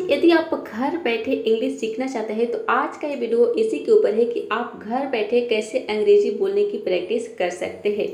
यदि आप घर बैठे इंग्लिश सीखना चाहते हैं तो आज का ये वीडियो इसी के ऊपर है कि आप घर बैठे कैसे अंग्रेजी बोलने की प्रैक्टिस कर सकते हैं।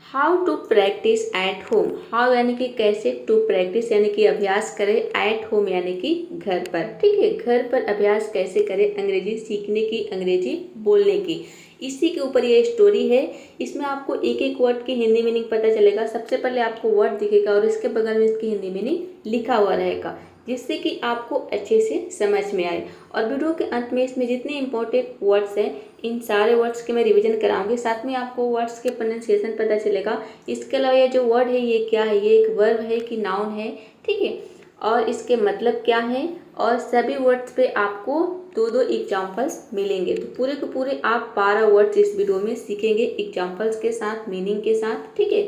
How to practise at home. How यानी कि कैसे, टू प्रैक्टिस यानी कि अभ्यास करें, एट होम यानी कि घर पर। ठीक है, घर पर अभ्यास कैसे करें अंग्रेजी सीखने की, अंग्रेजी बोलने की, इसी के ऊपर ये स्टोरी है। इसमें आपको एक एक वर्ड की हिंदी मीनिंग पता चलेगा। सबसे पहले आपको वर्ड दिखेगा और इसके बगल में इसकी हिंदी मीनिंग लिखा हुआ रहेगा, जिससे कि आपको अच्छे से समझ में आए। और वीडियो के अंत में इसमें जितने इंपॉर्टेंट वर्ड्स हैं इन सारे वर्ड्स के मैं रिवीजन कराऊंगी। साथ में आपको वर्ड्स के प्रोनाउंसिएशन पता चलेगा। इसके अलावा ये जो वर्ड है ये क्या है, ये एक वर्ब है कि नाउन है, ठीक है, और इसके मतलब क्या है, और सभी वर्ड्स पे आपको दो दो एग्जाम्पल्स मिलेंगे। तो पूरे के पूरे आप 12 वर्ड्स इस वीडियो में सीखेंगे एग्जाम्पल्स के साथ, मीनिंग के साथ। ठीक है,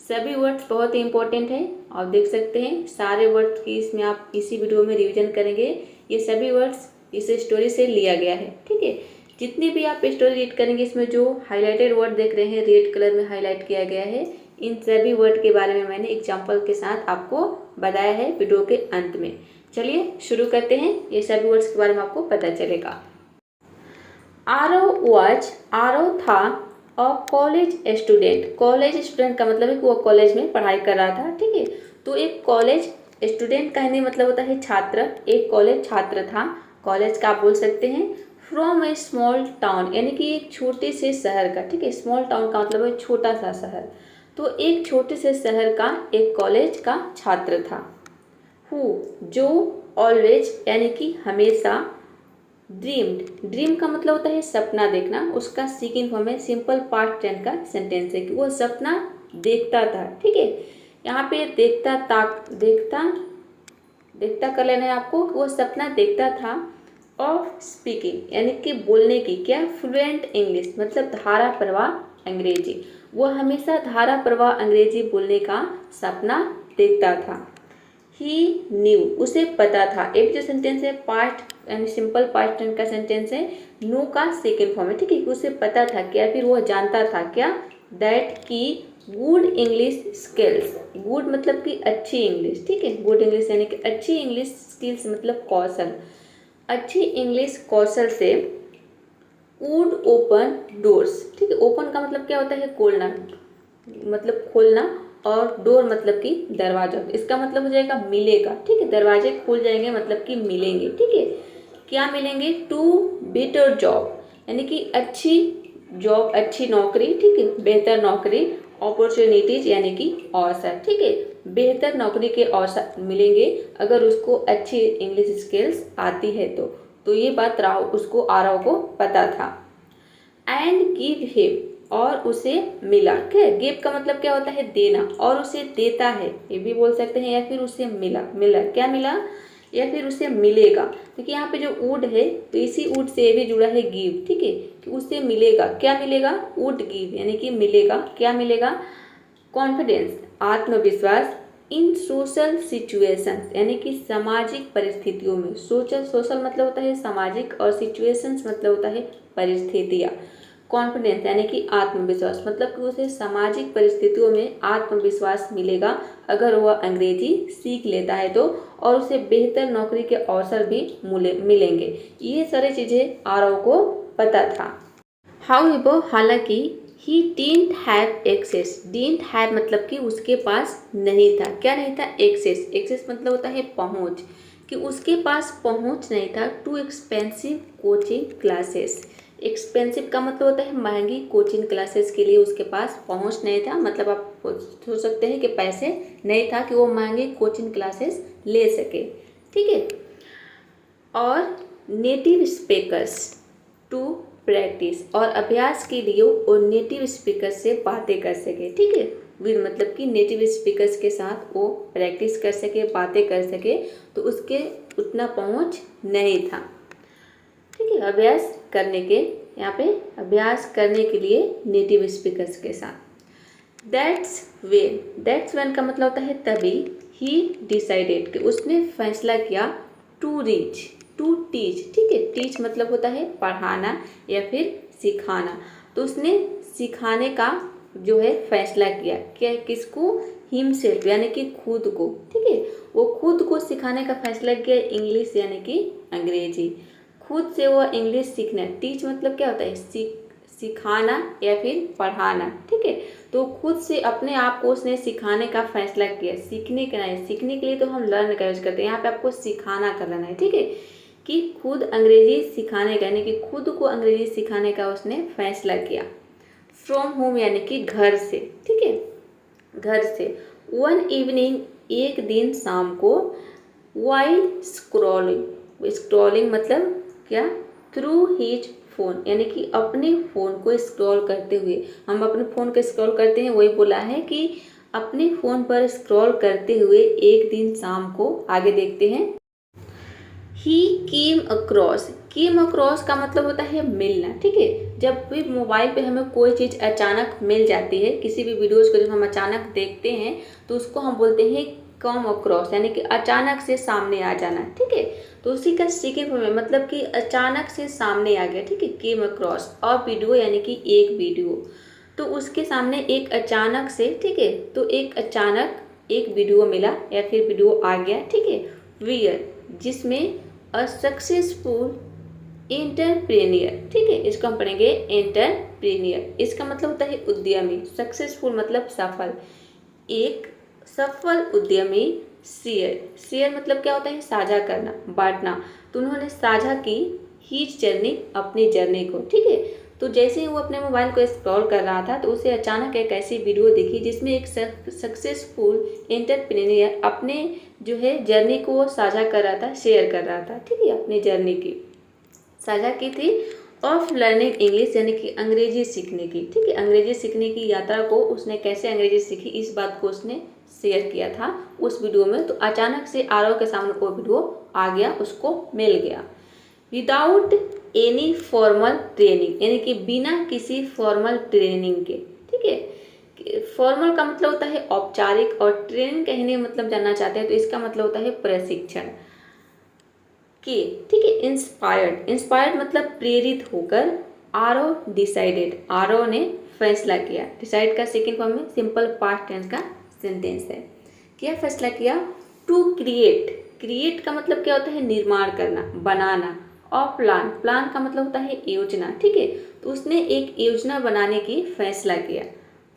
सभी वर्ड्स बहुत ही इंपॉर्टेंट है। आप देख सकते हैं सारे वर्ड्स की इसमें आप इसी वीडियो में रिवीजन करेंगे। ये सभी वर्ड्स इस स्टोरी से लिया गया है। ठीक है, जितनी भी आप स्टोरी रीड करेंगे इसमें जो हाईलाइटेड वर्ड देख रहे हैं, रेड कलर में हाईलाइट किया गया है, इन सभी वर्ड के बारे में मैंने एग्जाम्पल के साथ आपको बताया है वीडियो के अंत में। चलिए शुरू करते हैं, ये सभी वर्ड्स के बारे में आपको पता चलेगा। आरव था और कॉलेज स्टूडेंट। कॉलेज स्टूडेंट का मतलब है कि वो कॉलेज में पढ़ाई कर रहा था। ठीक है, तो एक कॉलेज स्टूडेंट का हिंदी मतलब होता है छात्र। एक कॉलेज छात्र था, कॉलेज का आप बोल सकते हैं। फ्रॉम ए स्मॉल टाउन यानी कि एक छोटे से शहर का। ठीक है, स्मॉल टाउन का मतलब है छोटा सा शहर। तो एक छोटे से शहर का एक कॉलेज का छात्र था। हु जो ऑलवेज यानी कि हमेशा, ड्रीम्ड, ड्रीम का मतलब होता है सपना देखना, उसका सेकंड फॉर्म है सिंपल पास्ट टेंस का सेंटेंस है कि वो सपना देखता था। ठीक है, यहाँ पे देखता कर लेना है आपको। वो सपना देखता था ऑफ स्पीकिंग यानी कि बोलने की, क्या, फ्लुएंट इंग्लिश मतलब धारा प्रवाह अंग्रेजी। वो हमेशा धारा प्रवाह अंग्रेजी बोलने का सपना देखता था। ही न्यू उसे पता था। एक जो सेंटेंस है पास्ट यानी सिंपल पास्ट टेंस का सेंटेंस है, नो का सेकेंड फॉर्म है। ठीक है, उसे पता था क्या, फिर वो जानता था क्या, दैट की गुड इंग्लिश स्किल्स। गुड मतलब कि अच्छी इंग्लिश। ठीक है, गुड इंग्लिश यानी कि अच्छी इंग्लिश स्किल्स मतलब कौशल। अच्छी इंग्लिश कौशल से वुड ओपन डोर्स। ठीक है, ओपन का मतलब क्या होता है, खोलना, मतलब खोलना, और डोर मतलब कि दरवाजा। इसका मतलब हो जाएगा मिलेगा। ठीक है, दरवाजे खुल जाएंगे मतलब कि मिलेंगे। ठीक है, क्या मिलेंगे, टू बेटर जॉब यानी कि अच्छी जॉब, अच्छी नौकरी। ठीक है, बेहतर नौकरी, अपॉर्चुनिटीज यानी कि अवसर। ठीक है, बेहतर नौकरी के अवसर मिलेंगे अगर उसको अच्छी इंग्लिश स्किल्स आती है तो ये बात उसको आरव को पता था। एंड गिव हिम और उसे मिला। क्या, गिव का मतलब क्या होता है देना, और उसे देता है ये भी बोल सकते हैं, या फिर उसे मिला क्या मिला, या फिर उसे मिलेगा। देखिए यहाँ पे जो वुड है तो इसी वुड से भी जुड़ा है गिव। ठीक है, कि उसे मिलेगा, क्या मिलेगा, वुड गिव यानी कि मिलेगा, क्या मिलेगा, कॉन्फिडेंस आत्मविश्वास, इन सोशल सिचुएशंस यानी कि सामाजिक परिस्थितियों में। सोशल मतलब होता है सामाजिक, और सिचुएशंस मतलब होता है परिस्थितियाँ। कॉन्फिडेंस यानी कि आत्मविश्वास मतलब कि उसे सामाजिक परिस्थितियों में आत्मविश्वास मिलेगा अगर वह अंग्रेजी सीख लेता है तो, और उसे बेहतर नौकरी के अवसर भी मिलेंगे। ये सारी चीज़ें आरव को पता था। हाउएवर हालांकि, he didn't have access. Didn't have मतलब कि उसके पास नहीं था, क्या नहीं था, एक्सेस। एक्सेस मतलब होता है पहुँच, कि उसके पास पहुँच नहीं था too expensive coaching classes. Expensive का मतलब होता है महंगी कोचिंग क्लासेस के लिए उसके पास पहुंच नहीं था। मतलब आप सोच सकते हैं कि पैसे नहीं था कि वो महंगी कोचिंग क्लासेस ले सके। ठीक है, और नेटिव स्पीकर्स टू प्रैक्टिस, और अभ्यास के लिए वो नेटिव स्पीकर्स से बातें कर सके। ठीक है, विद मतलब कि नेटिव स्पीकर्स के साथ वो प्रैक्टिस कर सके, बातें कर सके, तो उसके उतना पहुंच नहीं था। ठीक है, अभ्यास करने के, यहाँ पे अभ्यास करने के लिए नेटिव स्पीकर्स के साथ। दैट्स व्हेन का मतलब होता है तभी। ही डिसाइडेड कि उसने फैसला किया, टू टीच। ठीक है, टीच मतलब होता है पढ़ाना या फिर सिखाना। तो उसने सिखाने का जो है फैसला किया, क्या, किसको, हिमसेल्फ यानी कि खुद को। ठीक है, वो खुद को सिखाने का फैसला किया इंग्लिश यानी कि अंग्रेजी। खुद से वो इंग्लिश सीखना, टीच मतलब क्या होता है, सिखाना या फिर पढ़ाना, ठीक है। तो खुद से अपने आप को उसने सिखाने का फैसला किया, सीखने का नहीं, सीखने के लिए तो हम लर्न का यूज करते हैं, यहाँ पे आपको सिखाना कर लेना है, ठीक है, कि खुद अंग्रेजी सिखाने का यानी कि खुद को अंग्रेजी सिखाने का उसने फैसला किया। फ्रॉम होम यानी कि घर से, ठीक है, घर से। वन इवनिंग एक दिन शाम को, वाइल स्क्रॉलिंग मतलब क्या, थ्रू हिज फ़ोन यानी कि अपने फ़ोन को स्क्रॉल करते हुए, हम अपने फ़ोन को स्क्रॉल करते हैं, वही बोला है कि अपने फ़ोन पर स्क्रॉल करते हुए एक दिन शाम को, आगे देखते हैं, ही केम अक्रॉस का मतलब होता है मिलना, ठीक है। जब भी मोबाइल पे हमें कोई चीज़ अचानक मिल जाती है, किसी भी वीडियोज़ को जब हम अचानक देखते हैं तो उसको हम बोलते हैं कम अक्रॉस, यानी कि अचानक से सामने आ जाना, ठीक है। तो उसी का सेकेंड फॉर्म है, मतलब कि अचानक से सामने आ गया, ठीक है, केम अक्रॉस। और वीडियो यानी कि एक वीडियो, तो उसके सामने एक अचानक से, ठीक है, तो एक अचानक एक वीडियो मिला या फिर वीडियो आ गया, ठीक है। वियर जिसमें अ सक्सेसफुल एंटरप्रेन्योर, ठीक है, इसको हम पढ़ेंगे एंटरप्रेन्योर। इसका मतलब होता है उद्यमी, सक्सेसफुल मतलब सफल, एक सफल उद्यमी। शेयर मतलब क्या होता है, साझा करना, बांटना। तो उन्होंने साझा की हीज जर्नी, अपनी जर्नी को, ठीक है। तो जैसे ही वो अपने मोबाइल को स्क्रॉल कर रहा था तो उसे अचानक एक ऐसी वीडियो दिखी जिसमें एक सक्सेसफुल एंटरप्रेन्योर अपने जो है जर्नी को वो साझा कर रहा था, शेयर कर रहा था, ठीक है, अपनी जर्नी की साझा की थी। ऑफ लर्निंग इंग्लिश यानी कि अंग्रेजी सीखने की, ठीक है, अंग्रेजी सीखने की यात्रा को उसने कैसे अंग्रेजी सीखी इस बात को उसने शेयर किया था उस वीडियो में। तो अचानक से आरव के सामने कोई वीडियो आ गया, उसको मिल गया। विदाउट एनी फॉर्मल ट्रेनिंग यानी कि बिना किसी फॉर्मल ट्रेनिंग के, ठीक है। फॉर्मल का मतलब होता है औपचारिक और ट्रेनिंग कहने मतलब जानना चाहते हैं तो इसका मतलब होता है प्रशिक्षण के, ठीक है। इंस्पायर्ड मतलब प्रेरित होकर। आरव डिसाइडेड, आरव ने फैसला किया। डिसाइड का सेकेंड फॉर्म में सिंपल पास्ट टेंस का सेंटेंस है। क्या फैसला किया, टू क्रिएट का मतलब क्या होता है, निर्माण करना, बनाना। और प्लान का मतलब होता है योजना, ठीक है। तो उसने एक योजना बनाने की फैसला किया।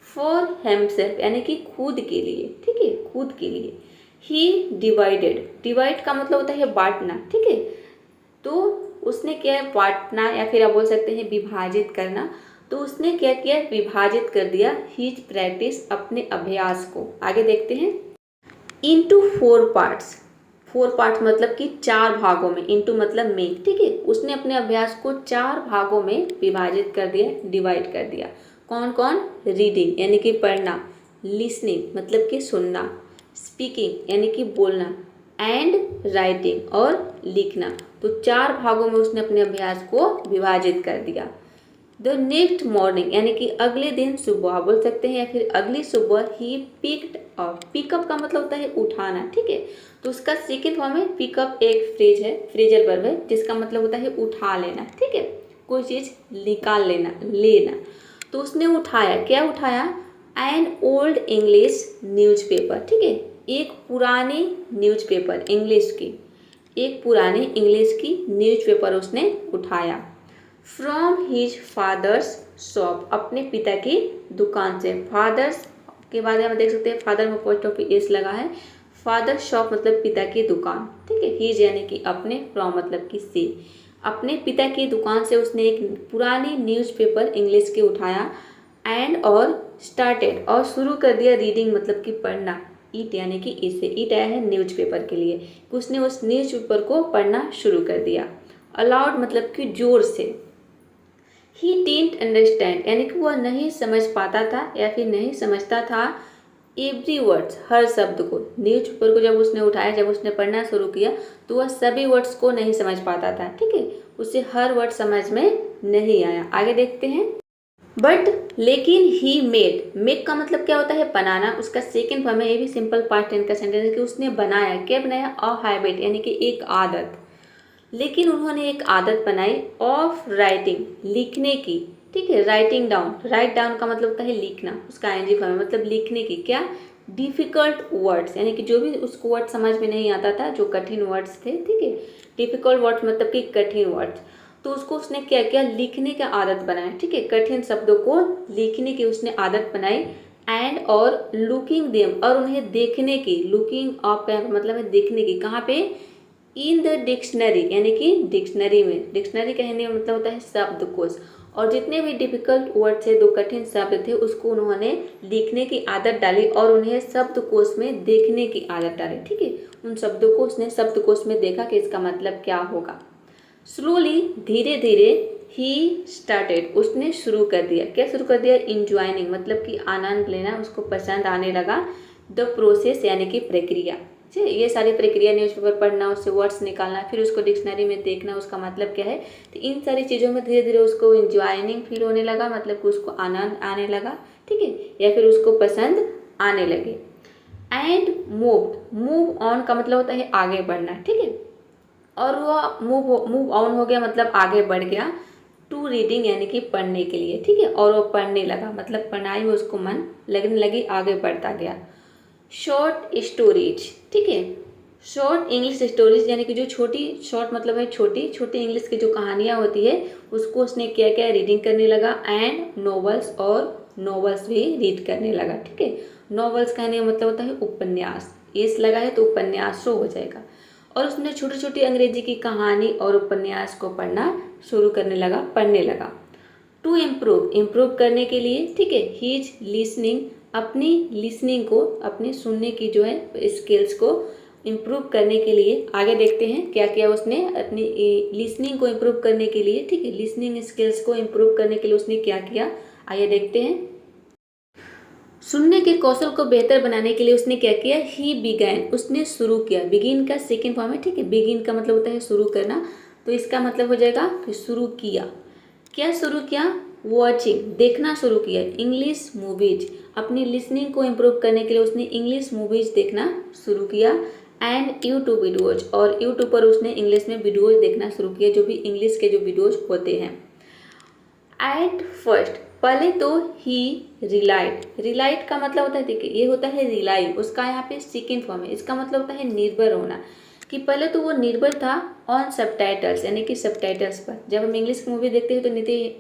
फॉर हिमसेल्फ यानी कि खुद के लिए, ठीक है, खुद के लिए। ही डिवाइड का मतलब होता है बांटना, ठीक है। तो उसने क्या बांटना या फिर आप बोल सकते हैं विभाजित करना। तो उसने क्या किया, विभाजित कर दिया हिज प्रैक्टिस, अपने अभ्यास को। आगे देखते हैं, इनटू 4 पार्ट्स मतलब कि 4 भागों में, इनटू मतलब में, ठीक है। उसने अपने अभ्यास को 4 भागों में विभाजित कर दिया, डिवाइड कर दिया। कौन कौन, रीडिंग यानी कि पढ़ना, लिसनिंग मतलब कि सुनना, स्पीकिंग यानी कि बोलना, एंड राइटिंग और लिखना। तो 4 भागों में उसने अपने अभ्यास को विभाजित कर दिया। द नेक्स्ट मॉर्निंग यानी कि अगले दिन सुबह बोल सकते हैं या फिर अगली सुबह ही पिकड अप। पिकअप का मतलब होता है उठाना, ठीक है। तो उसका सेकेंड फॉर्म है पिकअप, एक फ्रेज है, फ्रेजल वर्ब है जिसका मतलब होता है उठा लेना, ठीक है, कोई चीज़ निकाल लेना। तो उसने उठाया, क्या उठाया, एन ओल्ड इंग्लिश न्यूज़पेपर, ठीक है, एक पुरानी न्यूज़पेपर इंग्लिश की, एक पुरानी इंग्लिश की न्यूज़पेपर उसने उठाया। फ्रॉम हिज फादर्स शॉप, अपने पिता की दुकान से। फादर्स के बाद हम देख सकते हैं फादर में पोस्ट ऑफ एस लगा है। फादर शॉप मतलब पिता की दुकान, ठीक है। हिज यानी कि अपने, फ्रॉम मतलब कि से। अपने पिता की दुकान से उसने एक पुरानी न्यूज़पेपर इंग्लिश के उठाया। एंड और स्टार्टेड और शुरू कर दिया, रीडिंग मतलब कि पढ़ना। ईट यानी कि इससे, ईट आया है न्यूज़पेपर के लिए, उसने उस न्यूज़पेपर को पढ़ना शुरू कर दिया। अलाउड मतलब कि जोर से। ही डिडंट अंडरस्टैंड यानी कि वह नहीं समझ पाता था या फिर नहीं समझता था एवरी वर्ड्स, हर शब्द को। न्यूज़पेपर को जब उसने उठाया, जब उसने पढ़ना शुरू किया तो वह सभी वर्ड्स को नहीं समझ पाता था, ठीक है, उसे हर वर्ड समझ में नहीं आया। आगे देखते हैं, बट लेकिन ही मेक का मतलब क्या होता है, बनाना। उसका सेकेंड फॉर्म है, ये भी सिंपल पास्ट टेंस का सेंटेंस है कि उसने बनाया, क्या बनाया, अ हैबिट यानी कि एक आदत। लेकिन उन्होंने एक आदत बनाई ऑफ राइटिंग, लिखने की, ठीक है। राइटिंग डाउन, राइट डाउन का मतलब होता है लिखना, उसका आईएनजी फॉर्म है, मतलब लिखने की, क्या, डिफ़िकल्ट वर्ड्स, यानी कि जो भी उसको वर्ड समझ में नहीं आता था, जो कठिन वर्ड्स थे, ठीक है, डिफ़िकल्ट वर्ड्स मतलब कि कठिन वर्ड्स, तो उसको उसने क्या किया, लिखने का आदत बनाया, ठीक है, कठिन शब्दों को लिखने की उसने आदत बनाई। एंड और लुकिंग देम, और उन्हें देखने की, लुकिंग आप का मतलब है देखने की, कहाँ पे, इन द डिक्शनरी, यानी कि डिक्शनरी में, डिक्शनरी का हिंदी में मतलब होता है शब्दकोश, और जितने भी डिफिकल्ट वर्ड थे, जो कठिन शब्द थे, उसको उन्होंने लिखने की आदत डाली और उन्हें शब्दकोश में देखने की आदत डाली, ठीक है, उन शब्दों को उसने शब्दकोश में देखा कि इसका मतलब क्या होगा। स्लोली, धीरे धीरे, ही स्टार्टेड, उसने शुरू कर दिया, क्या शुरू कर दिया, इंजॉइनिंग मतलब कि आनंद लेना, उसको पसंद आने लगा, द प्रोसेस यानी कि प्रक्रिया, ठीक है, ये सारी प्रक्रिया, न्यूज़पेपर पढ़ना, उससे वर्ड्स निकालना, फिर उसको डिक्शनरी में देखना, उसका मतलब क्या है, तो इन सारी चीज़ों में धीरे धीरे उसको इंजॉइनिंग फील होने लगा, मतलब कि उसको आनंद आने लगा, ठीक है, या फिर उसको पसंद आने लगे। एंड मूव ऑन का मतलब होता है आगे बढ़ना, ठीक है, और वो मूव ऑन हो गया मतलब आगे बढ़ गया, टू रीडिंग यानी कि पढ़ने के लिए, ठीक है, और वो पढ़ने लगा, मतलब पढ़ाई में उसको मन लगने लगी, आगे बढ़ता गया। शॉर्ट स्टोरीज, ठीक है, शॉर्ट इंग्लिश स्टोरीज यानी कि जो छोटी, शॉर्ट मतलब है छोटी, छोटी इंग्लिश की जो कहानियाँ होती है, उसको उसने क्या क्या रीडिंग करने लगा। एंड नॉवेल्स, और नॉवेल्स भी रीड करने लगा, ठीक है, नॉवेल्स कहने का मतलब होता है उपन्यास, एस लगा है तो उपन्यास शो हो जाएगा, और उसने छोटी छोटी अंग्रेजी की कहानी और उपन्यास को पढ़ना शुरू करने लगा, पढ़ने लगा। टू इम्प्रूव करने के लिए, ठीक है, हीज लिसनिंग, अपनी लिसनिंग को, अपनी सुनने की जो है स्किल्स को इम्प्रूव करने के लिए, आगे देखते हैं क्या किया उसने अपनी लिसनिंग को इम्प्रूव करने के लिए, ठीक है, लिसनिंग स्किल्स को इम्प्रूव करने के लिए उसने क्या किया, आइए देखते हैं। सुनने के कौशल को बेहतर बनाने के लिए उसने क्या किया, ही बिगैन, उसने शुरू किया, बिगिन का सेकेंड फॉर्म है, ठीक है, बिगिन का मतलब होता है शुरू करना, तो इसका मतलब हो जाएगा कि शुरू किया, क्या शुरू किया, वॉचिंग, देखना शुरू किया, इंग्लिश मूवीज, अपनी लिसनिंग को इम्प्रूव करने के लिए उसने इंग्लिश मूवीज देखना शुरू किया। एंड यूट्यूब वीडियोज, और यूट्यूब पर उसने इंग्लिश में वीडियोज देखना शुरू किया, जो भी इंग्लिश के जो वीडियोज होते हैं। एट फर्स्ट, पहले तो ही रिलाइट का मतलब होता है, देखिए ये होता है रिलाई, उसका यहाँ पे सेकेंड फॉर्म है, इसका मतलब होता है निर्भर होना, कि पहले तो वो निर्भर था ऑन सबटाइटल्स, यानी कि सबटाइटल्स पर, जब हम इंग्लिश की मूवी देखते हैं तो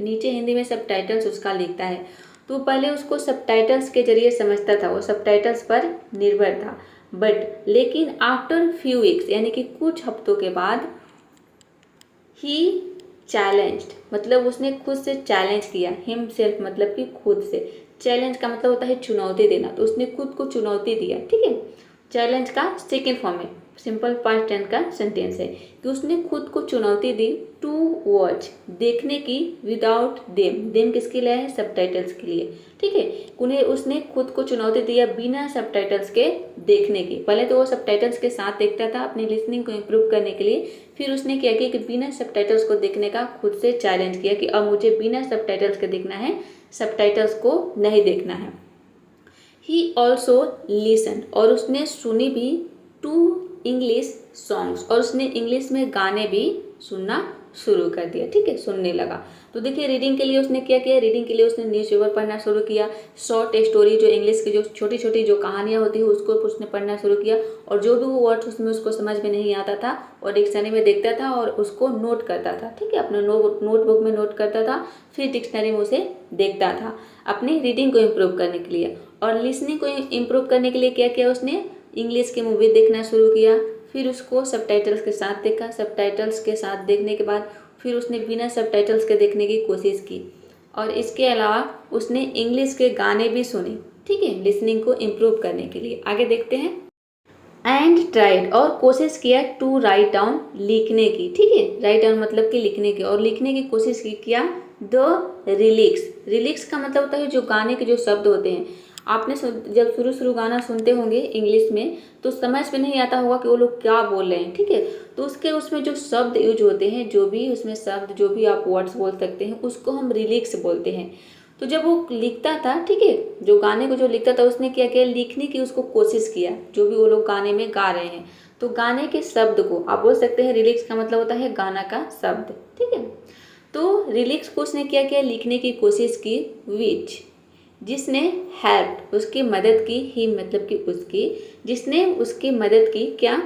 नीचे हिंदी में सबटाइटल्स उसका लिखता है, तो पहले उसको सबटाइटल्स के जरिए समझता था, वो सबटाइटल्स पर निर्भर था, बट लेकिन आफ्टर फ्यू वीक्स, यानी कि कुछ हफ्तों के बाद, ही चैलेंज्ड, मतलब उसने खुद से चैलेंज किया, हिमसेल्फ मतलब कि खुद से, चैलेंज का मतलब होता है चुनौती देना, तो उसने खुद को चुनौती दिया, ठीक है, चैलेंज का सेकेंड फॉर्म है, सिंपल पास्ट टेंस का सेंटेंस है कि उसने खुद को चुनौती दी, टू वॉच, देखने की, विदाउट देम किसके लिए है, सबटाइटल्स के लिए, ठीक है, उन्हें उसने खुद को चुनौती दिया बिना सबटाइटल्स के देखने की, पहले तो वो सबटाइटल्स के साथ देखता था अपनी लिसनिंग को इम्प्रूव करने के लिए, फिर उसने क्या किया कि बिना सबटाइटल्स को देखने का खुद से चैलेंज किया कि अब मुझे बिना सबटाइटल्स के देखना है, सबटाइटल्स को नहीं देखना है। ही ऑल्सो लिसन, और उसने सुनी भी, टू इंग्लिश सॉन्ग्स, और उसने इंग्लिश में गाने भी सुनना शुरू कर दिया, ठीक है, सुनने लगा। तो देखिए रीडिंग के लिए उसने क्या किया, रीडिंग के लिए उसने न्यूज़पेपर पढ़ना शुरू किया, शॉर्ट स्टोरी जो इंग्लिश की जो छोटी छोटी जो कहानियाँ होती है उसको उसने पढ़ना शुरू किया, और जो भी वो वर्ड्स उसमें उसको समझ में नहीं आता था और डिक्शनरी में देखता था और उसको नोट करता था, ठीक है, अपने नोटबुक में नोट करता था, फिर डिक्शनरी में उसे देखता था अपनी रीडिंग को इम्प्रूव करने के लिए। और लिसनिंग को इम्प्रूव करने के लिए क्या किया उसने, इंग्लिश की मूवी देखना शुरू किया, फिर उसको सबटाइटल्स के साथ देखा, सबटाइटल्स के साथ देखने के बाद फिर उसने बिना सबटाइटल्स के देखने की कोशिश की, और इसके अलावा उसने इंग्लिश के गाने भी सुने, ठीक है, लिसनिंग को इम्प्रूव करने के लिए। आगे देखते हैं। एंड ट्राइड, और कोशिश किया, टू राइट डाउन, लिखने की, ठीक है, राइट डाउन मतलब कि लिखने की, और लिखने की कोशिश किया, द रिलिक्स का मतलब होता है जो गाने के जो शब्द होते हैं, आपने जब शुरू गाना सुनते होंगे इंग्लिश में तो समझ में नहीं आता होगा कि वो लोग क्या बोल रहे हैं, ठीक है, तो उसमें जो शब्द यूज होते हैं, जो भी उसमें शब्द, जो भी आप वर्ड्स बोल सकते हैं, उसको हम रिलिक्स बोलते हैं। तो जब वो लिखता था, ठीक है, जो गाने को जो लिखता था उसने क्या किया, लिखने की उसको कोशिश किया, जो भी वो लोग गाने में गा रहे हैं, तो गाने के शब्द को आप बोल सकते हैं, रिलिक्स का मतलब होता है गाना का शब्द, ठीक है, तो रिलिक्स को उसने क्या किया, लिखने की कोशिश की, विच जिसने हेल्प उसकी मदद की, ही मतलब कि उसकी, जिसने उसकी मदद की क्या,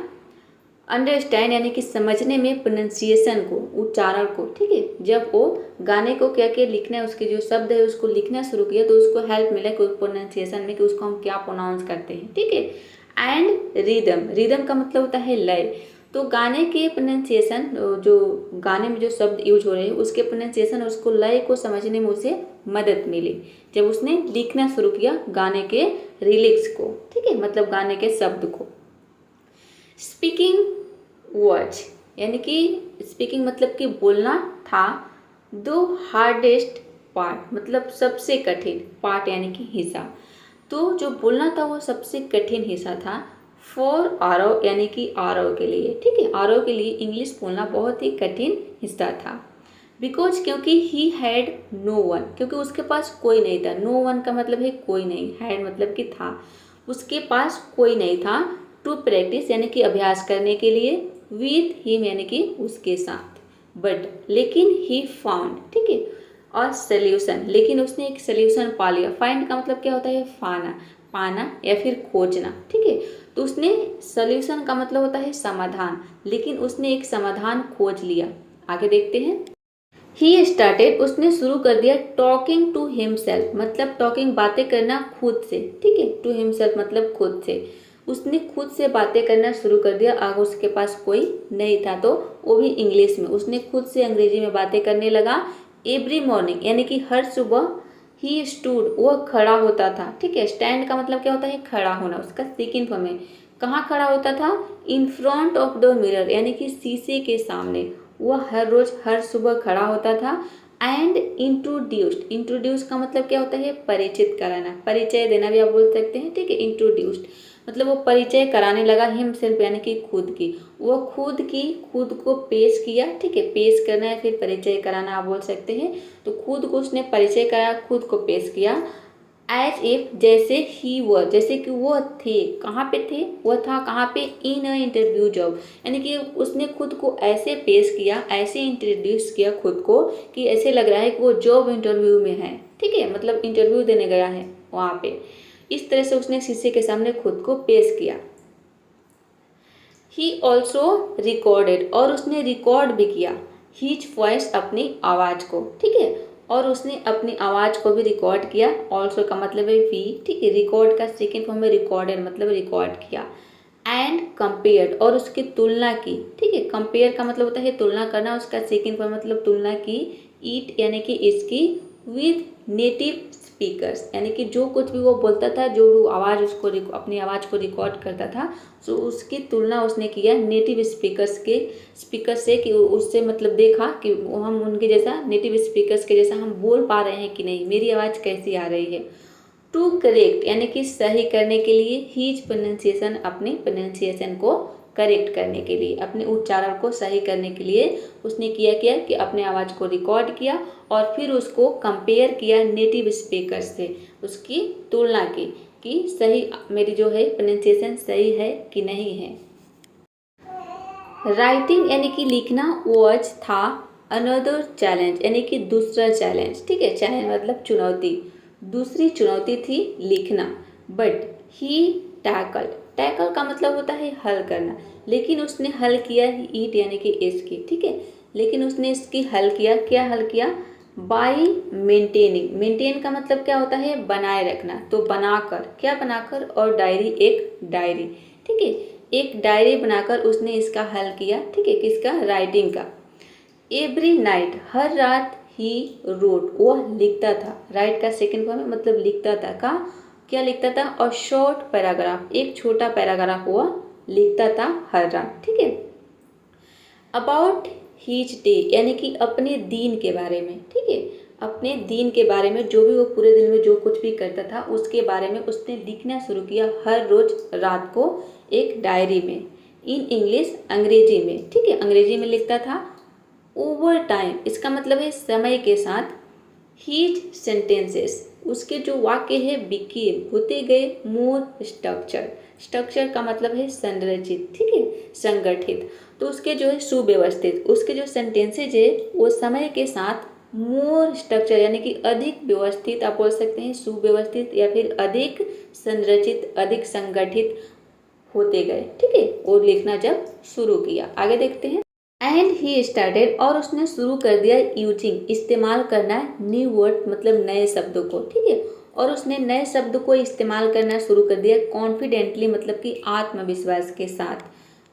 अंडरस्टैंड यानी कि समझने में, प्रोनाउंसिएशन को, उच्चारण को, ठीक है। जब वो गाने को क्या क्या लिखना है, उसके जो शब्द है उसको लिखना शुरू किया तो उसको हेल्प मिला कि प्रोनाउंसिएशन में कि उसको हम क्या प्रोनाउंस करते हैं, ठीक है। एंड रिदम, रिदम का मतलब होता है लय। तो गाने के प्रोनाउंसिएशन, जो गाने में जो शब्द यूज हो रहे हैं उसके प्रोनाउंसिएशन, उसको लय को समझने में उसे मदद मिली जब उसने लिखना शुरू किया गाने के लिरिक्स को, ठीक है, मतलब गाने के शब्द को। स्पीकिंग वर्ड्स यानी कि स्पीकिंग मतलब कि बोलना था, दो हार्डेस्ट पार्ट मतलब सबसे कठिन पार्ट यानी कि हिस्सा। तो जो बोलना था वो सबसे कठिन हिस्सा था फॉर आरव यानी कि आरव के लिए, ठीक है। आरव के लिए इंग्लिश बोलना बहुत ही कठिन हिस्सा था। बिकॉज क्योंकि ही हैड नो वन, क्योंकि उसके पास कोई नहीं था। नो वन का मतलब है कोई नहीं, हैड मतलब कि था, उसके पास कोई नहीं था। टू प्रैक्टिस यानी कि अभ्यास करने के लिए, विथ हिम यानी कि उसके साथ, बट लेकिन ही फाउंड, ठीक है, और सोल्यूशन, लेकिन उसने एक सोल्यूशन पा लिया। फाइंड का मतलब क्या होता है, पाना, पाना या फिर खोजना, ठीक है। तो उसने सोल्यूशन का मतलब होता है समाधान, लेकिन उसने एक समाधान खोज लिया। आगे देखते हैं। ही स्टार्टेड, उसने शुरू कर दिया टॉकिंग टू हिमसेल्फ, मतलब टॉकिंग बातें करना खुद से, ठीक है। टू हिमसेल्फ मतलब खुद से, उसने खुद से बातें करना शुरू कर दिया। आगे उसके पास कोई नहीं था तो वो भी इंग्लिश में, उसने खुद से अंग्रेजी में बातें करने लगा। एवरी मॉर्निंग यानी कि हर सुबह, ही स्टूड वह खड़ा होता था, ठीक है। स्टैंड का मतलब क्या होता है, खड़ा होना, उसका सेकंड फॉर्म है। कहाँ खड़ा होता था, in front of the mirror यानी कि शीशे के सामने वह हर रोज हर सुबह खड़ा होता था। एंड इंट्रोड्यूस्ड, इंट्रोड्यूस का मतलब क्या होता है, परिचित कराना, परिचय देना भी आप बोल सकते हैं, ठीक है। इंट्रोड्यूस्ड मतलब वो परिचय कराने लगा हिमसेल्फ यानी कि खुद की, वो खुद को पेश किया, ठीक है। पेश करना है फिर परिचय कराना आप बोल सकते हैं। तो खुद को उसने परिचय कराया, खुद को पेश किया। एज इफ जैसे ही वह, जैसे कि वो थे, कहाँ पे थे, वह था कहाँ पे, इन अ इंटरव्यू जॉब, यानी कि उसने खुद को ऐसे पेश किया, ऐसे इंट्रोड्यूस किया खुद को कि ऐसे लग रहा है कि वो जॉब इंटरव्यू में है, ठीक है, मतलब इंटरव्यू देने गया है वहाँ पे। इस तरह से उसने शीशे के सामने खुद को पेश किया। ही ऑल्सो रिकॉर्डेड, और उसने रिकॉर्ड भी किया, हीज वॉइस अपनी आवाज़ को, ठीक है, और उसने अपनी आवाज़ को भी रिकॉर्ड किया। ऑल्सो का मतलब है भी, ठीक है। रिकॉर्ड का सेकेंड फॉर्म में रिकॉर्डेड मतलब रिकॉर्ड किया। एंड कंपेयर्ड, और उसकी तुलना की, ठीक है। कंपेयर का मतलब होता है तुलना करना, उसका सेकेंड फॉर्म मतलब तुलना की। ईट यानी कि इसकी, विद नेटिव स्पीकर्स यानी कि जो कुछ भी वो बोलता था, जो भी आवाज़ उसको अपनी आवाज़ को रिकॉर्ड करता था, सो उसकी तुलना उसने किया नेटिव स्पीकर से कि उससे मतलब देखा कि हम उनके जैसा, नेटिव स्पीकर्स के जैसा हम बोल पा रहे हैं कि नहीं, मेरी आवाज़ कैसी आ रही है। टू करेक्ट यानी कि सही करने के लिए, हीज प्रोनाउंसिएशन अपने प्रोनाउंसिएशन को करेक्ट करने के लिए, अपने उच्चारण को सही करने के लिए उसने किया क्या कि अपने आवाज़ को रिकॉर्ड किया और फिर उसको कंपेयर किया नेटिव स्पीकर से, उसकी तुलना की कि सही मेरी जो है प्रोनाउंसिएशन सही है कि नहीं है। राइटिंग यानी कि लिखना, वॉच था अनदर चैलेंज यानी कि दूसरा चैलेंज, ठीक है। चैलेंज मतलब चुनौती, दूसरी चुनौती थी लिखना। बट ही टैकल, टैकल का मतलब होता है हल करना, लेकिन उसने हल किया ईट यानी कि इसकी, ठीक है। लेकिन उसने इसकी हल किया, क्या हल किया, बाई मेंटेनिंग, मेंटेन का मतलब क्या होता है, बनाए रखना, तो बनाकर, क्या बनाकर, और डायरी एक डायरी, ठीक है, एक डायरी बनाकर उसने इसका हल किया, ठीक है, किसका, राइटिंग का। एवरी नाइट, हर रात, ही रोट, वह लिखता था, राइट का सेकंड फॉर्म है मतलब लिखता था का, क्या लिखता था, और शॉर्ट पैराग्राफ, एक छोटा पैराग्राफ वह लिखता था हर रात, ठीक है। अबाउट हीच डे यानी कि अपने दिन के बारे में, ठीक है, अपने दिन के बारे में, जो भी वो पूरे दिन में जो कुछ भी करता था उसके बारे में उसने लिखना शुरू किया हर रोज रात को एक डायरी में। इन इंग्लिश, अंग्रेजी में, ठीक है, अंग्रेजी में लिखता था। ओवर टाइम इसका मतलब है समय के साथ। हीज सेंटेंसेस, उसके जो वाक्य है बिकेम होते गए मोर स्ट्रक्चर, स्ट्रक्चर का मतलब है संरचित, ठीक है, संगठित। तो उसके जो है सुव्यवस्थित, उसके जो सेंटेंसेज है वो समय के साथ मोर स्ट्रक्चर यानी कि अधिक व्यवस्थित, आप बोल सकते हैं सुव्यवस्थित या फिर अधिक संरचित, अधिक संगठित होते गए। ठीक है, और लिखना जब शुरू किया। आगे देखते हैं। एंड ही स्टार्टेड, और उसने शुरू कर दिया यूजिंग, इस्तेमाल करना न्यू वर्ड मतलब नए शब्दों को। ठीक है, और उसने नए शब्द को इस्तेमाल करना शुरू कर दिया कॉन्फिडेंटली मतलब कि आत्मविश्वास के साथ।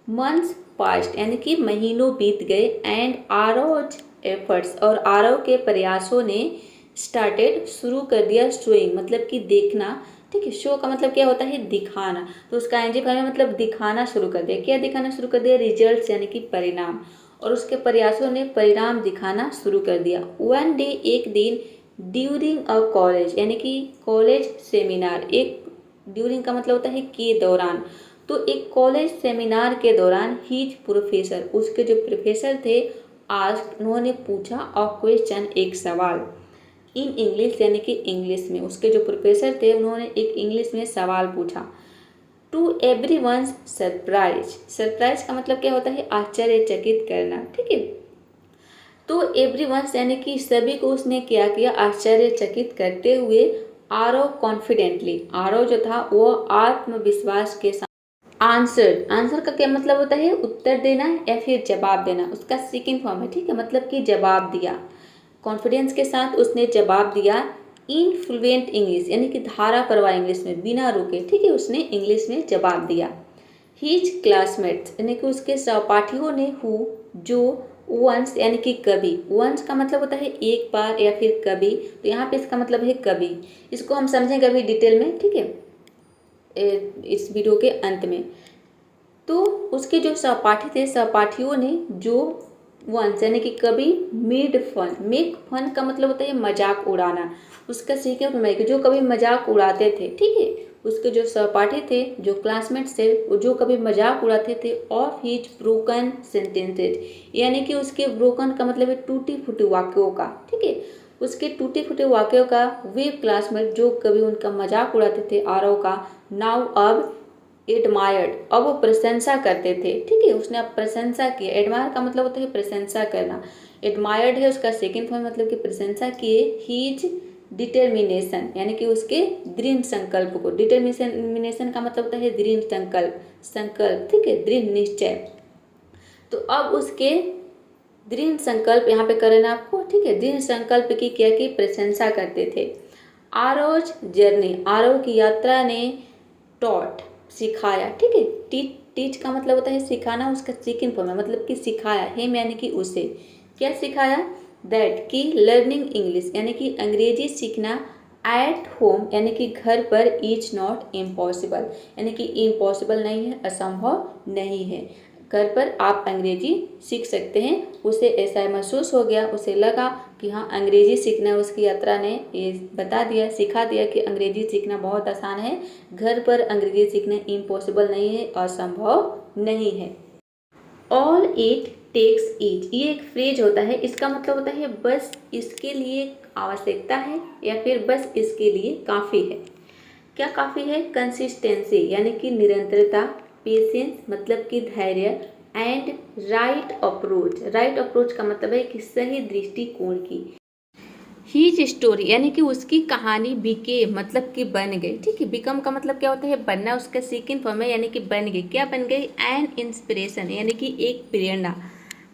मंथ्स पास्ट यानी कि महीनों बीत गए। एंड आरोज एफर्ट्स, और आरव के प्रयासों ने स्टार्टेड शुरू कर दिया शोइंग मतलब कि देखना। ठीक है, शो का मतलब क्या होता है दिखाना, तो उसका एनजी फॉर्म में मतलब दिखाना शुरू कर दिया। क्या दिखाना शुरू कर दिया? रिजल्ट्स यानी कि परिणाम, और उसके प्रयासों ने परिणाम दिखाना शुरू कर दिया। वन डे एक दिन, ड्यूरिंग अ कॉलेज यानी कि कॉलेज सेमिनार, एक ड्यूरिंग का मतलब होता है के दौरान, तो एक कॉलेज सेमिनार के दौरान हीज प्रोफेसर, उसके जो प्रोफेसर थे, आज उन्होंने पूछा अ क्वेश्चन, एक सवाल, इन इंग्लिश यानी कि इंग्लिश में। उसके जो प्रोफेसर थे उन्होंने एक इंग्लिश में सवाल पूछा। टू एवरीवन्स सरप्राइज, सरप्राइज का मतलब क्या होता है? आश्चर्यचकित करना। ठीक है, तो एवरीवन्स यानी कि सभी को उसने क्या किया? आश्चर्यचकित करते हुए। आरव कॉन्फिडेंटली, आरव जो था वो आत्मविश्वास के साथ। आंसर, आंसर का क्या मतलब होता है? उत्तर देना या फिर जवाब देना, उसका सेकंड फॉर्म है। ठीक है, मतलब कि जवाब दिया। कॉन्फिडेंस के साथ उसने जवाब दिया इन फ्लुएंट इंग्लिश यानी कि धारा प्रवाह इंग्लिश में, बिना रुके। ठीक है, उसने इंग्लिश में जवाब दिया। हीज क्लासमेट्स यानी कि उसके सहपाठियों ने, हु जो, वंस यानी कि कभी, वंस का मतलब होता है एक बार या फिर कभी, तो यहाँ पे इसका मतलब है कभी। इसको हम समझेंगे अभी डिटेल में। ठीक है, इस वीडियो के अंत में। तो उसके जो सहपाठी थे, सहपाठियों ने, जो वंस यानी कि कभी, मेड फन, मेक फन का मतलब होता है मजाक उड़ाना, उसका सीखे जो कभी मजाक उड़ाते थे। ठीक है, उसके जो सहपाठी थे, जो क्लासमेट्स थे, वो जो कभी मजाक उड़ाते थे ऑफ हिज ब्रोकन सेंटेंसेज, यानी कि उसके ब्रोकन का मतलब है टूटी फूटी वाक्यों का। ठीक है, उसके टूटे फूटे वाक्यों का वे क्लासमेट जो कभी उनका मजाक उड़ाते थे आरव का, नाउ अब एडमायर्ड, अब वो प्रशंसा करते थे। ठीक है, उसने अब प्रशंसा की। एडमायर का मतलब होता है प्रशंसा करना। एडमायर्ड है उसका सेकंड फॉर्म मतलब कि प्रशंसा किए। हीज डिटर्मिनेशन यानी कि उसके दृढ़ संकल्प को। डिटर्मिनेशन का मतलब होता है दृढ़ संकल्प, संकल्प। ठीक है, दृढ़ निश्चय। तो अब उसके दृढ़ संकल्प यहाँ पे करना आपको। ठीक है, दृढ़ संकल्प की क्या की? प्रशंसा करते थे। आरोज जर्नी, आरव की यात्रा ने टॉट, सिखाया। ठीक है, टीच का मतलब होता है सिखाना, उसका सेकंड फॉर्म है मतलब कि सिखाया। हिम यानी कि उसे। क्या सिखाया? दैट कि लर्निंग इंग्लिश यानी कि अंग्रेजी सीखना एट होम यानी कि घर पर इज नॉट इम्पॉसिबल, यानी कि इम्पॉसिबल नहीं है, असंभव नहीं है। घर पर आप अंग्रेजी सीख सकते हैं। उसे ऐसा महसूस हो गया, उसे लगा कि हाँ अंग्रेजी सीखना है। उसकी यात्रा ने ये बता दिया, सिखा दिया कि अंग्रेजी सीखना बहुत आसान है, घर पर अंग्रेजी सीखना इम्पॉसिबल नहीं है, असंभव नहीं है। ऑल इट टेक्स इज, ये एक फ्रेज होता है, इसका मतलब होता है बस इसके लिए आवश्यकता है या फिर बस इसके लिए काफ़ी है। क्या काफ़ी है? कंसिस्टेंसी यानी कि निरंतरता, पेशेंस मतलब कि धैर्य, and right approach, right approach का मतलब है कि सही दृष्टिकोण की। हीज स्टोरी यानी कि उसकी कहानी बीके मतलब कि बन गई। ठीक है, बिकम का मतलब क्या होता है? बनना, उसका सेकंड फॉर्म है यानी कि बन गई। क्या बन गई? एन इंस्पिरेशन यानी कि एक प्रेरणा,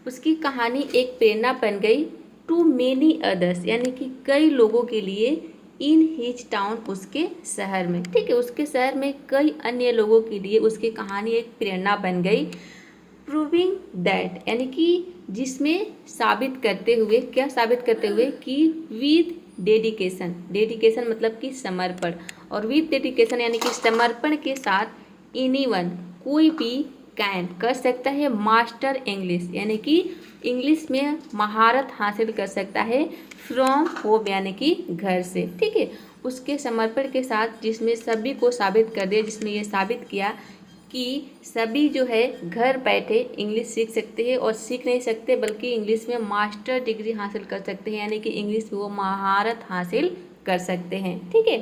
उसकी कहानी एक प्रेरणा बन गई। टू मेनी अदर्स यानी कि कई लोगों के लिए, इन हिज टाउन उसके शहर में। ठीक है, उसके शहर में कई अन्य लोगों के लिए उसकी कहानी एक प्रेरणा बन गई। प्रूविंग दैट यानी कि जिसमें साबित करते हुए, क्या साबित करते हुए? कि विद डेडिकेशन, डेडिकेशन मतलब कि समर्पण, और विद डेडिकेशन यानी कि समर्पण के साथ एनीवन कोई भी कैन कर सकता है मास्टर इंग्लिश यानी कि इंग्लिश में महारत हासिल कर सकता है फ्रॉम होम यानी कि घर से। ठीक है, उसके समर्पण के साथ जिसमें सभी को साबित कर दिया, जिसमें ये साबित किया कि सभी जो है घर बैठे इंग्लिश सीख सकते हैं, और सीख नहीं सकते बल्कि इंग्लिश में मास्टर डिग्री हासिल कर सकते हैं, यानी कि इंग्लिश में वो महारत हासिल कर सकते हैं। ठीक है,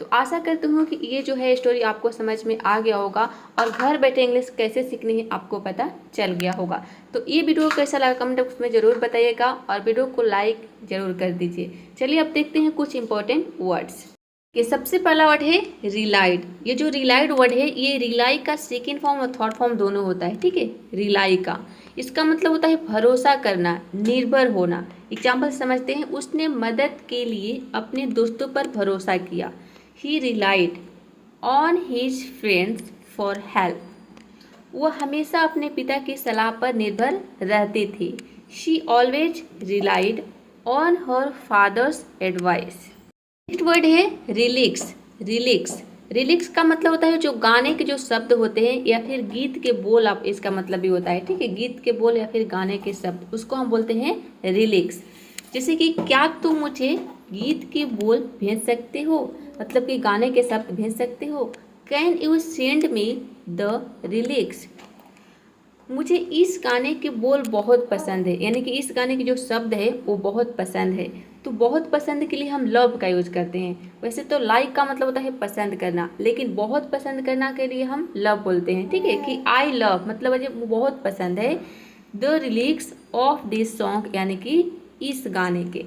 तो आशा करती हूँ कि ये जो है स्टोरी आपको समझ में आ गया होगा और घर बैठे इंग्लिश कैसे सीखनी है आपको पता चल गया होगा। तो ये वीडियो कैसा लगा कमेंट बॉक्स में ज़रूर बताइएगा और वीडियो को लाइक ज़रूर कर दीजिए। चलिए अब देखते हैं कुछ इंपॉर्टेंट वर्ड्स। ये सबसे पहला वर्ड है रिलाइड। ये जो रिलाइड वर्ड है ये रिलाई का सेकेंड फॉर्म और थर्ड फॉर्म दोनों होता है, ठीक है। रिलाई का इसका मतलब होता है भरोसा करना, निर्भर होना। एग्जाम्पल समझते हैं, उसने मदद के लिए अपने दोस्तों पर भरोसा किया। He relied on his friends for help. वो हमेशा अपने पिता की सलाह पर निर्भर रहते थे। She always relied on her father's advice. Next word है रिलिक्स। रिलिक्स रिलिक्स का मतलब होता है जो गाने के जो शब्द होते हैं या फिर गीत के बोल, आप इसका मतलब भी होता है, ठीक है। गीत के बोल या फिर गाने के शब्द, उसको हम बोलते हैं रिलिक्स। जैसे कि क्या तुम मुझे गीत के बोल भेज सकते हो, मतलब कि गाने के शब्द भेज सकते हो। Can you send me the relics. मुझे इस गाने के बोल बहुत पसंद है, यानी कि इस गाने के जो शब्द है वो बहुत पसंद है। तो बहुत पसंद के लिए हम लव का यूज करते हैं। वैसे तो लाइक का मतलब होता है पसंद करना, लेकिन बहुत पसंद करना के लिए हम लव बोलते हैं, ठीक है। कि आई लव मतलब मुझे बहुत पसंद है the lyrics of this song, यानी कि इस गाने के।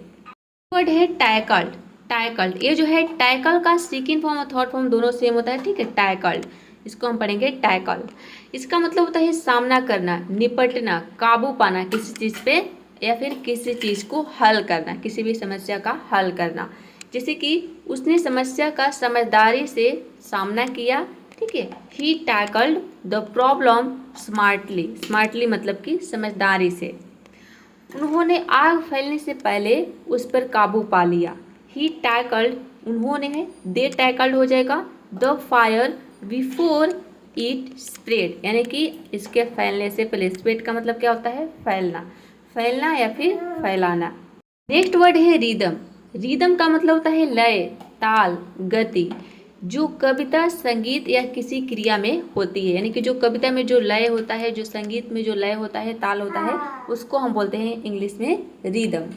वर्ड है टैकल्ड। टैकल्ड ये जो है टैकल का सेकेंड फॉर्म और थर्ड फॉर्म दोनों सेम होता है, ठीक है। टैकल्ड इसको हम पढ़ेंगे टैकल। इसका मतलब होता है सामना करना, निपटना, काबू पाना किसी चीज़ पे या फिर किसी चीज़ को हल करना, किसी भी समस्या का हल करना। जैसे कि उसने समस्या का समझदारी से सामना किया, ठीक है। He tackled the problem smartly. Smartly मतलब कि समझदारी से। उन्होंने आग फैलने से पहले उस पर काबू पा लिया। ही टैकल्ड उन्होंने है, दे टैकल्ड हो जाएगा the fire before it spread, यानी कि इसके फैलने से पहले। स्प्रेड का मतलब क्या होता है, फैलना, फैलना या फिर फैलाना। नेक्स्ट वर्ड है रिदम। रिदम का मतलब होता है लय, ताल, गति। जो कविता, संगीत या किसी क्रिया में होती है, यानी कि जो कविता में जो लय होता है, जो संगीत में जो लय होता है, ताल होता है, उसको हम बोलते हैं इंग्लिश में रिदम।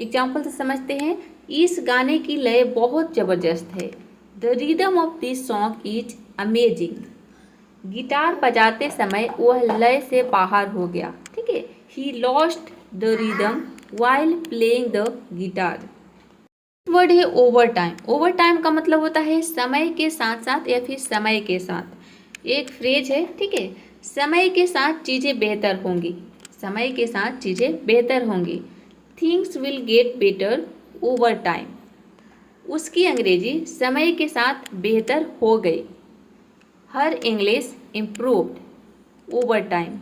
एग्जाम्पल से समझते हैं, इस गाने की लय बहुत ज़बरदस्त है। The rhythm of this song is amazing. Guitar बजाते समय वह लय से बाहर हो गया, ठीक है। He lost the rhythm while playing the guitar. Word है ओवर टाइम। ओवर टाइम का मतलब होता है समय के साथ साथ या फिर समय के साथ। एक फ्रेज है, ठीक है। समय के साथ चीज़ें बेहतर होंगी, समय के साथ चीज़ें बेहतर होंगी। Things will get better over time. उसकी अंग्रेजी समय के साथ बेहतर हो गई। हर English improved over time.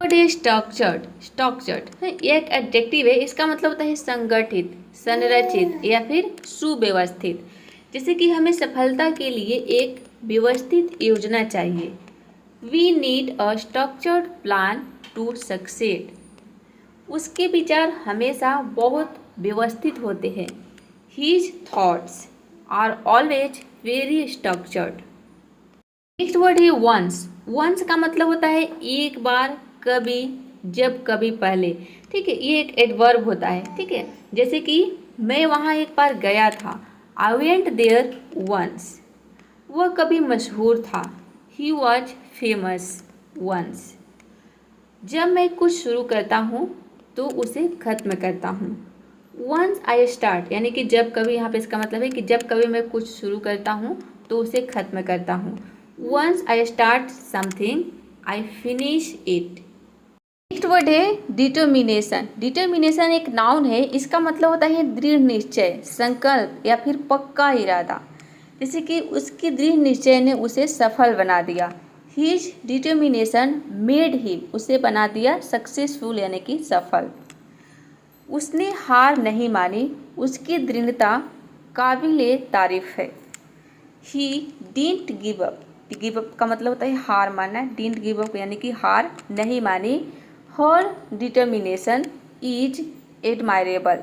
Word है स्ट्रक्चर्ड। स्ट्रक्चर्ड एक एडजेक्टिव है, इसका मतलब होता है संगठित, संरचित या फिर सुव्यवस्थित। जैसे कि हमें सफलता के लिए एक व्यवस्थित योजना चाहिए। We need a structured plan to succeed. उसके विचार हमेशा बहुत व्यवस्थित होते हैं। His thoughts are always very structured. Next word है वंस। वंस का मतलब होता है एक बार, कभी, जब कभी पहले, ठीक है। ये एक एडवर्ब होता है, ठीक है। जैसे कि मैं वहाँ एक बार गया था। I went there once. वह कभी मशहूर था। He was famous once. जब मैं कुछ शुरू करता हूँ तो उसे ख़त्म करता हूँ। वंस आई स्टार्ट, यानी कि जब कभी, यहाँ पे इसका मतलब है कि जब कभी मैं कुछ शुरू करता हूँ तो उसे ख़त्म करता हूँ। Once I start something I finish it. Next word है डिटर्मिनेशन। डिटर्मिनेशन एक नाउन है, इसका मतलब होता है दृढ़ निश्चय, संकल्प या फिर पक्का इरादा। जैसे कि उसकी दृढ़ निश्चय ने उसे सफल बना दिया। हिज डिटर्मिनेशन मेड हिम, उसे बना दिया सक्सेसफुल यानी कि सफल। उसने हार नहीं मानी, उसकी दृढ़ता काबिले तारीफ है। He didn't give up. Give up का मतलब होता है हार मानना। डिडंट गिव अप यानी कि हार नहीं मानी। हर डिटर्मिनेशन इज एडमायरेबल।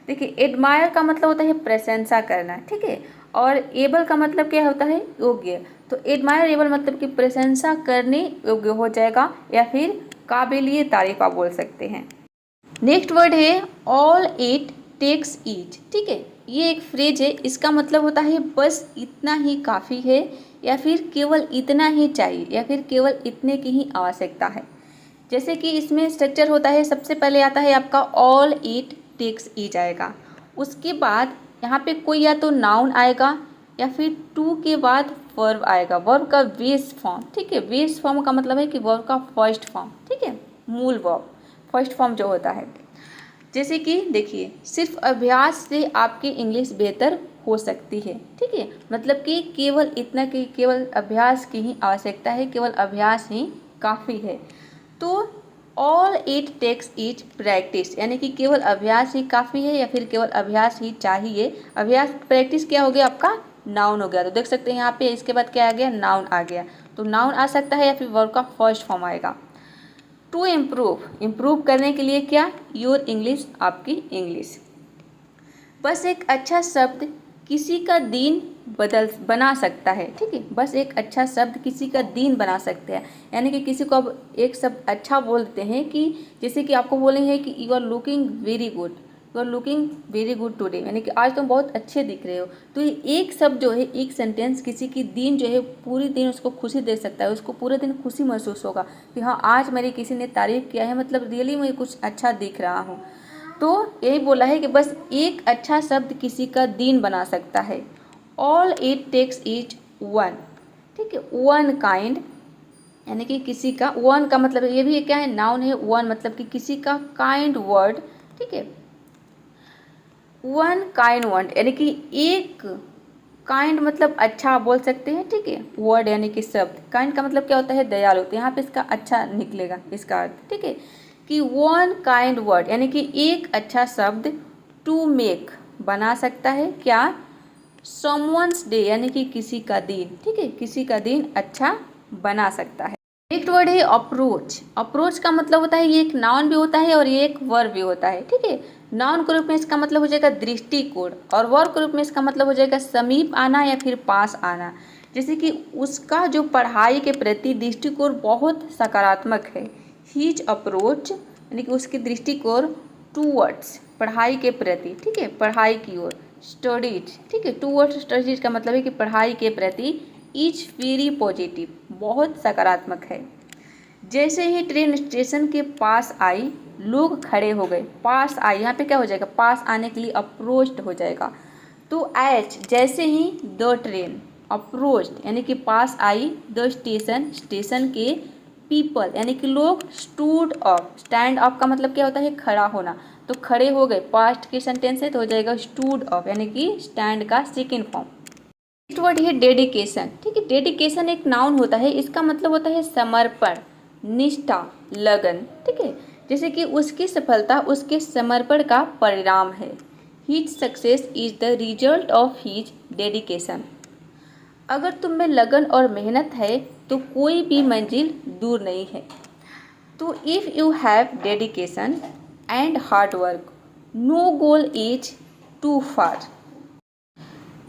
देखिए एडमायर का मतलब होता है प्रशंसा करना, ठीक है। और एबल का मतलब क्या होता है, योग्य। तो एडमायरेबल मतलब कि प्रशंसा करने योग्य हो जाएगा या फिर काबिलिए तारीफ आप बोल सकते हैं। नेक्स्ट वर्ड है ऑल इट टेक्स इज, ठीक है। ये एक फ्रेज है, इसका मतलब होता है बस इतना ही काफ़ी है, या फिर केवल इतना ही चाहिए, या फिर केवल इतने की ही आवश्यकता है। जैसे कि इसमें स्ट्रक्चर होता है, सबसे पहले आता है आपका ऑल इट टेक्स ईच आएगा, उसके बाद यहाँ पे कोई या तो नाउन आएगा या फिर टू के बाद वर्ब आएगा, वर्ब का बेस फॉर्म, ठीक है। बेस फॉर्म का मतलब है कि वर्ब का फर्स्ट फॉर्म, ठीक है, मूल वर्ब फर्स्ट फॉर्म जो होता है। जैसे कि देखिए, सिर्फ अभ्यास से आपकी इंग्लिश बेहतर हो सकती है, ठीक है, मतलब कि केवल इतना कि केवल अभ्यास की ही आवश्यकता है, केवल अभ्यास ही काफ़ी है। तो all it takes is practice, यानी कि केवल अभ्यास ही काफ़ी है या फिर केवल अभ्यास ही चाहिए। अभ्यास प्रैक्टिस क्या हो गया आपका, नाउन हो गया। तो देख सकते हैं यहाँ पे इसके बाद क्या आ गया, नाउन आ गया। तो नाउन आ सकता है या फिर वर्ब का फर्स्ट फॉर्म आएगा। टू इम्प्रूव करने के लिए क्या, योर इंग्लिश, आपकी इंग्लिश। बस एक अच्छा शब्द किसी का दिन बना सकता है, ठीक है, बस एक अच्छा शब्द किसी का दिन बना सकते हैं। यानी कि किसी को अब एक शब्द अच्छा बोलते हैं, कि जैसे कि आपको बोले हैं कि you are looking very good, you are looking very good today, यानी कि आज तुम बहुत अच्छे दिख रहे हो। तो ये एक शब्द जो है, एक सेंटेंस किसी की दिन जो है, पूरी दिन उसको खुशी दे सकता है, उसको पूरे दिन खुशी महसूस होगा कि हाँ आज मेरी किसी ने तारीफ़ किया है, मतलब रियली मैं कुछ अच्छा दिख रहा हूँ। तो यही बोला है कि बस एक अच्छा शब्द किसी का दिन बना सकता है। All it takes is one, ठीक है, वन काइंड, यानी कि किसी का, वन का मतलब ये भी क्या है, नाउन है। वन मतलब कि किसी का काइंड वर्ड, ठीक है, वन काइंड वर्ड, यानी कि एक काइंड मतलब अच्छा बोल सकते हैं, ठीक है, वर्ड यानी कि शब्द। काइंड का मतलब क्या होता है, दयालु, तो यहाँ पे इसका अच्छा निकलेगा इसका अर्थ, ठीक है, कि वन काइंड वर्ड, यानी कि एक अच्छा शब्द। टू मेक बना सकता है क्या, समवन्स डे, यानी कि किसी का दिन, ठीक है, किसी का दिन अच्छा बना सकता है। नेक्स्ट वर्ड है अप्रोच। अप्रोच का मतलब होता है, ये एक नाउन भी होता है और ये एक वर्ब भी होता है, ठीक है। नाउन के रूप में इसका मतलब हो जाएगा दृष्टिकोण, और वर्ब के रूप में इसका मतलब हो जाएगा समीप आना या फिर पास आना। जैसे कि उसका जो पढ़ाई के प्रति दृष्टिकोण बहुत सकारात्मक है। हीज अप्रोच, यानी कि उसकी दृष्टिकोण टूवर्ड्स, पढ़ाई के प्रति, ठीक है, पढ़ाई की ओर। स्टडीज, ठीक है, टूवर्ड्स स्टडीज का मतलब है कि पढ़ाई के प्रति। इज वेरी पॉजिटिव, बहुत सकारात्मक है। जैसे ही ट्रेन स्टेशन के पास आई, लोग खड़े हो गए। पास आई, यहाँ पे क्या हो जाएगा, पास आने के लिए अप्रोच्ड हो जाएगा। तो एच, जैसे ही द ट्रेन, अप्रोच्ड यानी कि पास आई, द स्टेशन, स्टेशन के पीपल यानी कि लोग, स्टूड अप, स्टैंड अप का मतलब क्या होता है, खड़ा होना, तो खड़े हो गए, पास्ट के सेंटेंस है तो हो जाएगा स्टूड अप, यानी कि स्टैंड का सेकेंड फॉर्म। नेक्स्ट वर्ड है डेडिकेशन, ठीक है। डेडिकेशन एक नाउन होता है, इसका मतलब होता है समर्पण, निष्ठा, लगन, ठीक है। जैसे कि उसकी सफलता उसके समर्पण का परिणाम है। His success is the result of his dedication. अगर तुम में लगन और मेहनत है तो कोई भी मंजिल दूर नहीं है। तो if you have dedication and hard work, no goal is too far.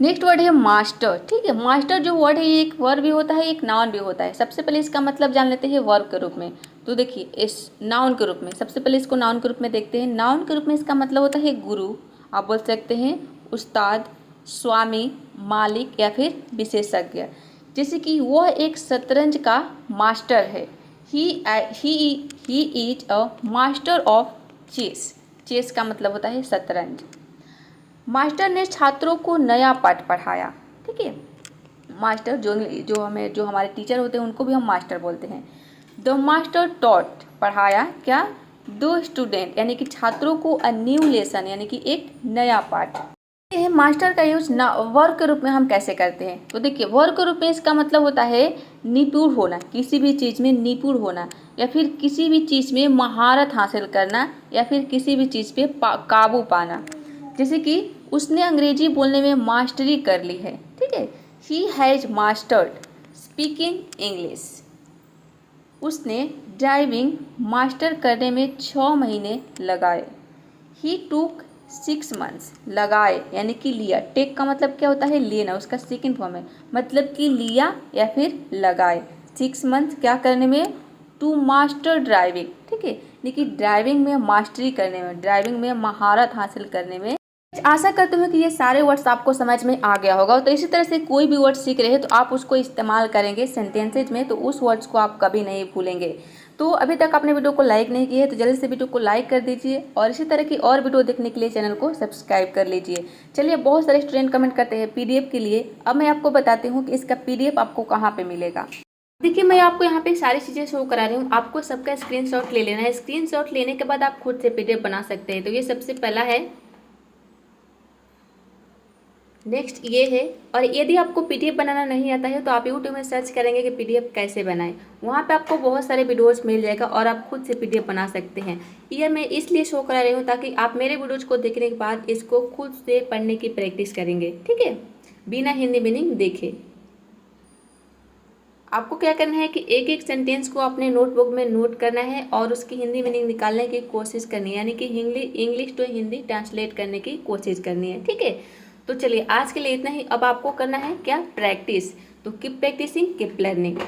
Next word है मास्टर, ठीक है। मास्टर जो वर्ड है, ये एक वर्ब भी होता है, एक नाउन भी होता है। सबसे पहले इसका मतलब जान लेते हैं वर्ब के रूप में। तो देखिए, इस नाउन के रूप में, सबसे पहले इसको नाउन के रूप में देखते हैं। नाउन के रूप में इसका मतलब होता है गुरु, आप बोल सकते हैं उस्ताद, स्वामी, मालिक या फिर विशेषज्ञ। जैसे कि वह एक शतरंज का मास्टर है। He is a master of chess. Chess का मतलब होता है शतरंज। मास्टर ने छात्रों को नया पाठ पढ़ाया, ठीक है। मास्टर जो हमारे टीचर होते हैं उनको भी हम मास्टर बोलते हैं। द मास्टर टॉट, पढ़ाया क्या, दो स्टूडेंट, यानी कि छात्रों को अ न्यू लेसन, यानी कि एक नया पाठ। ये मास्टर का यूज वर्ब के रूप में हम कैसे करते हैं, तो देखिए वर्ब के रूप में इसका मतलब होता है निपुण होना, किसी भी चीज़ में निपुण होना, या फिर किसी भी चीज़ में महारत हासिल करना, या फिर किसी भी चीज़ पे काबू पाना। जैसे कि उसने अंग्रेजी बोलने में मास्टरी कर ली है, ठीक है। He has mastered speaking English. उसने ड्राइविंग मास्टर करने में 6 महीने लगाए। ही टूक 6 months, लगाए यानी कि लिया। टेक का मतलब क्या होता है, लेना, उसका सेकेंड फॉर्म है, मतलब कि लिया या फिर लगाए। 6 months क्या करने में, टू मास्टर ड्राइविंग, ठीक है, यानी कि ड्राइविंग में मास्टरी करने में, ड्राइविंग में महारत हासिल करने में आशा करती हूँ कि ये सारे वर्ड्स आपको समझ में आ गया होगा। तो इसी तरह से कोई भी वर्ड सीख रहे हैं तो आप उसको इस्तेमाल करेंगे सेंटेंसेज में, तो उस वर्ड्स को आप कभी नहीं भूलेंगे। तो अभी तक आपने वीडियो को लाइक नहीं किया है तो जल्दी से वीडियो को लाइक कर दीजिए और इसी तरह की और वीडियो देखने के लिए चैनल को सब्सक्राइब कर लीजिए। चलिए, बहुत सारे स्टूडेंट कमेंट करते हैं पीडीएफ के लिए। अब मैं आपको बताती हूँ कि इसका पीडीएफ आपको कहाँ पे मिलेगा। देखिए, मैं आपको यहाँ पे सारी चीज़ें शो करा रही हूँ, आपको सबका स्क्रीनशॉट ले लेना है। स्क्रीनशॉट लेने के बाद आप खुद से पीडीएफ बना सकते हैं। तो ये सबसे पहला है, नेक्स्ट ये है। और यदि आपको पीडीएफ बनाना नहीं आता है तो आप यूट्यूब में सर्च करेंगे कि पीडीएफ कैसे बनाएं, वहाँ पे आपको बहुत सारे वीडियोज़ मिल जाएगा और आप खुद से पीडीएफ बना सकते हैं। ये मैं इसलिए शो करा रही हूँ ताकि आप मेरे वीडियोज़ को देखने के बाद इसको खुद से पढ़ने की प्रैक्टिस करेंगे, ठीक है, बिना हिंदी मीनिंग देखे। आपको क्या करना है कि एक एक सेंटेंस को अपने नोटबुक में नोट करना है और उसकी हिंदी मीनिंग निकालने की कोशिश करनी है, यानी कि इंग्लिश टू हिंदी ट्रांसलेट करने की कोशिश करनी है, ठीक है। तो चलिए, आज के लिए इतना ही। अब आपको करना है क्या, प्रैक्टिस। तो कीप प्रैक्टिसिंग, कीप लर्निंग।